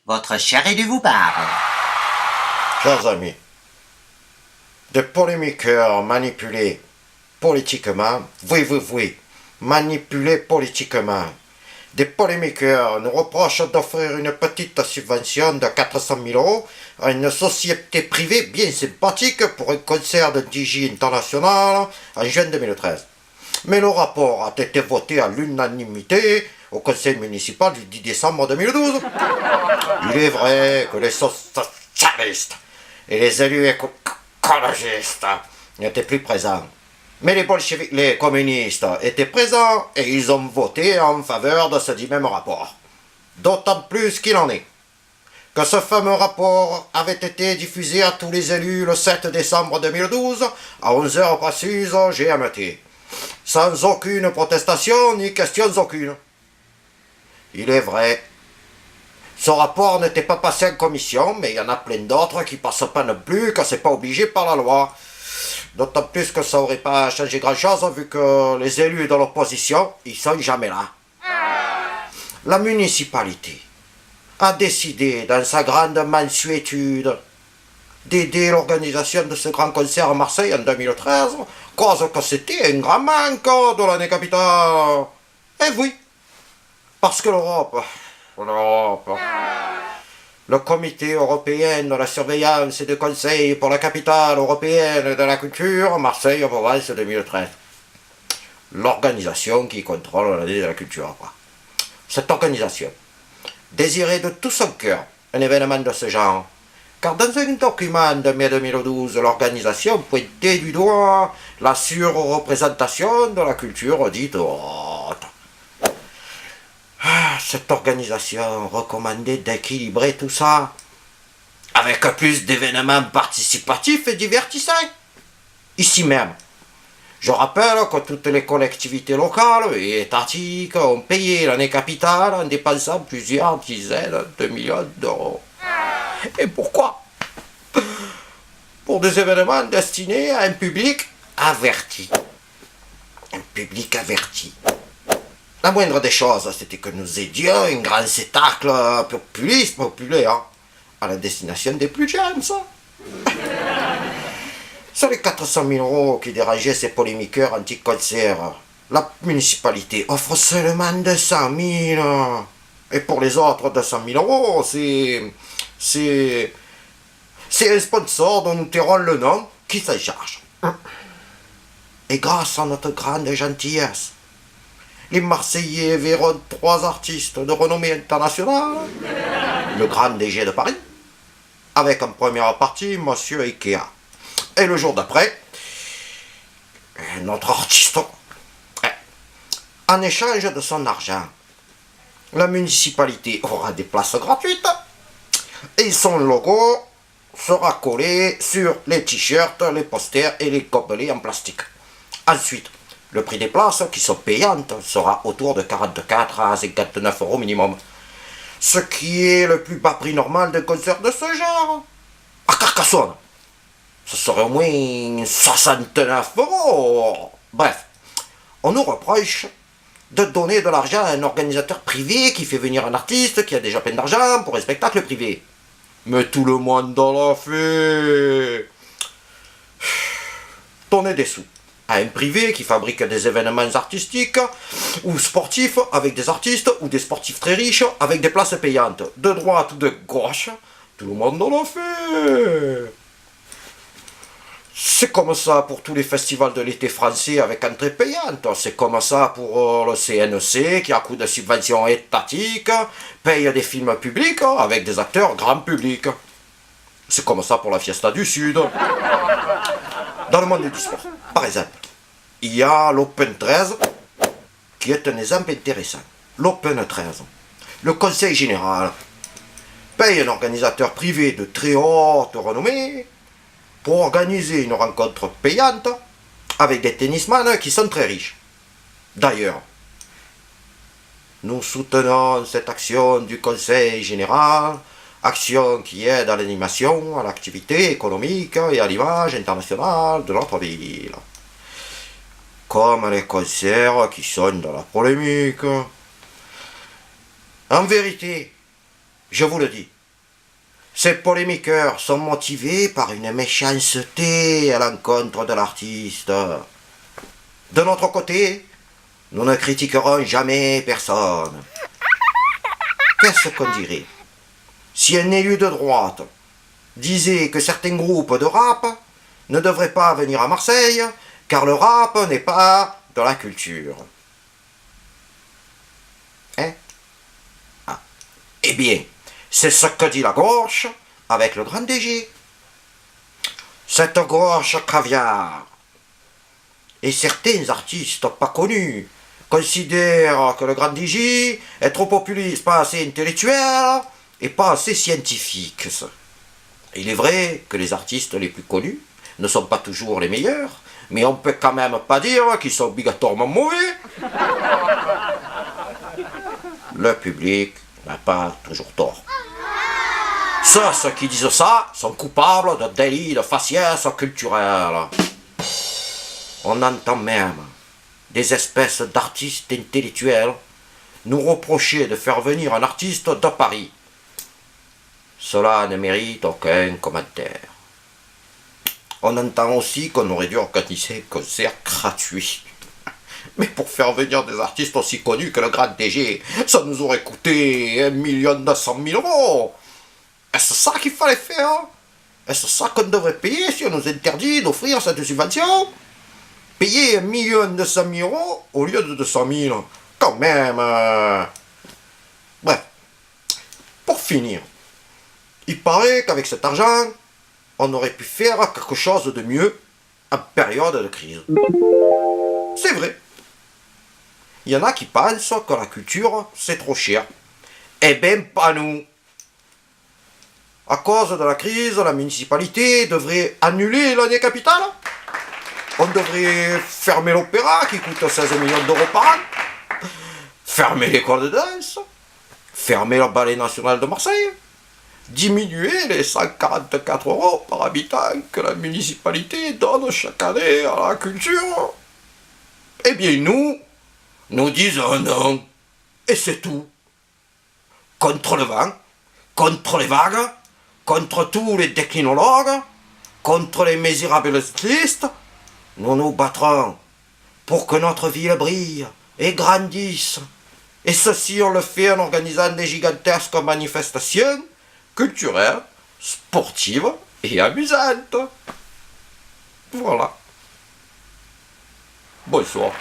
Votre cher élu vous parle. Chers amis, des polémiqueurs manipulés politiquement, oui, manipulés politiquement. Des polémiqueurs nous reprochent d'offrir une petite subvention de 400 000 € à une société privée bien sympathique pour un concert de DJ international en juin 2013. Mais le rapport a été voté à l'unanimité au conseil municipal du 10 décembre 2012. Il est vrai que les socialistes et les élus écologistes n'étaient plus présents. Mais les bolcheviks, les communistes étaient présents et ils ont voté en faveur de ce dit même rapport. D'autant plus qu'il en est que ce fameux rapport avait été diffusé à tous les élus le 7 décembre 2012 à 11h précises GMT, sans aucune protestation ni questions aucune. Il est vrai, ce rapport n'était pas passé en commission, mais il y en a plein d'autres qui passent pas non plus, que c'est pas obligé par la loi. D'autant plus que ça aurait pas changé grand-chose vu que les élus de l'opposition, ils sont jamais là. La municipalité a décidé, dans sa grande mansuétude, d'aider l'organisation de ce grand concert à Marseille en 2013, cause que c'était un grand manque de l'année capitale. Et oui, parce que l'Europe, le comité européen de la surveillance et de conseil pour la capitale européenne de la culture, Marseille-Provence 2013. L'organisation qui contrôle l'année de la culture, quoi. Cette organisation désirait de tout son cœur un événement de ce genre, car dans un document de mai 2012, l'organisation pointait du doigt la surreprésentation de la culture dite haute. Cette organisation recommandait d'équilibrer tout ça avec plus d'événements participatifs et divertissants. Ici même, je rappelle que toutes les collectivités locales et étatiques ont payé l'année capitale en dépensant plusieurs dizaines de millions d'euros. Et pourquoi? Pour des événements destinés à un public averti. Un public averti. La moindre des choses, c'était que nous aidions un grand spectacle populaire, à la destination des plus jeunes, ça. Sur les 400 000 € qui dérangeaient ces polémiqueurs anti-concert, la municipalité offre seulement 200 000. Et pour les autres 200 000 €, c'est un sponsor dont nous tairons le nom qui s'en charge. Et grâce à notre grande gentillesse, les Marseillais verront 3 artistes de renommée internationale. Le grand DG de Paris, avec en première partie Monsieur Ikea. Et le jour d'après, notre artiste, en échange de son argent, la municipalité aura des places gratuites et son logo sera collé sur les t-shirts, les posters et les gobelets en plastique. Ensuite, le prix des places, qui sont payantes, sera autour de 44 à 59 € minimum. Ce qui est le plus bas prix normal d'un concert de ce genre. À Carcassonne, ce serait au moins 69 €. Bref, on nous reproche de donner de l'argent à un organisateur privé qui fait venir un artiste qui a déjà plein d'argent pour un spectacle privé. Mais tout le monde l'a fait. Donnez des sous à un privé qui fabrique des événements artistiques ou sportifs avec des artistes ou des sportifs très riches avec des places payantes. De droite ou de gauche, tout le monde l'a fait. C'est comme ça pour tous les festivals de l'été français avec entrée payante. C'est comme ça pour le CNC qui, à coup de subventions étatiques, paye des films publics avec des acteurs grand public. C'est comme ça pour la Fiesta du Sud. Dans le monde du sport, par exemple, il y a l'Open 13 qui est un exemple intéressant. L'Open 13. Le conseil général paye un organisateur privé de très haute renommée pour organiser une rencontre payante avec des tennisman qui sont très riches. D'ailleurs, nous soutenons cette action du Conseil général, action qui aide à l'animation, à l'activité économique et à l'image internationale de notre ville. Comme les concerts qui sont dans la polémique. En vérité, je vous le dis, Ces polémiqueurs sont motivés par une méchanceté à l'encontre de l'artiste. De notre côté, nous ne critiquerons jamais personne. Qu'est-ce qu'on dirait si un élu de droite disait que certains groupes de rap ne devraient pas venir à Marseille car le rap n'est pas de la culture? Hein? Ah. Eh bien, c'est ce que dit la gauche avec le grand DG. Cette gauche caviar. Et certains artistes pas connus considèrent que le grand DG est trop populiste, pas assez intellectuel et pas assez scientifique. Il est vrai que les artistes les plus connus ne sont pas toujours les meilleurs, mais on peut quand même pas dire qu'ils sont obligatoirement mauvais. Le public n'a pas toujours tort. Ceux qui disent ça sont coupables de délits de faciès culturel. On entend même des espèces d'artistes intellectuels nous reprocher de faire venir un artiste de Paris. Cela ne mérite aucun commentaire. On entend aussi qu'on aurait dû organiser un concert gratuit. Mais pour faire venir des artistes aussi connus que le grand DG, ça nous aurait coûté 1 200 000 €. Est-ce ça qu'il fallait faire? Est-ce ça qu'on devrait payer si on nous interdit d'offrir cette subvention? Payer 1 200 000 € au lieu de 200 000, quand même. Bref, pour finir, il paraît qu'avec cet argent, on aurait pu faire quelque chose de mieux en période de crise. C'est vrai. Il y en a qui pensent que la culture, c'est trop cher. Eh ben, pas nous. À cause de la crise, la municipalité devrait annuler l'année capitale. On devrait fermer l'opéra qui coûte 16 millions d'euros par an. Fermer l'école de danse. Fermer le ballet national de Marseille. Diminuer les 144 € par habitant que la municipalité donne chaque année à la culture. Eh bien nous disons non. Et c'est tout. Contre le vent, contre les vagues, contre tous les déclinologues, contre les misérables stylistes, nous nous battrons pour que notre ville brille et grandisse. Et ceci, on le fait en organisant des gigantesques manifestations culturelles, sportives et amusantes. Voilà. Bonsoir.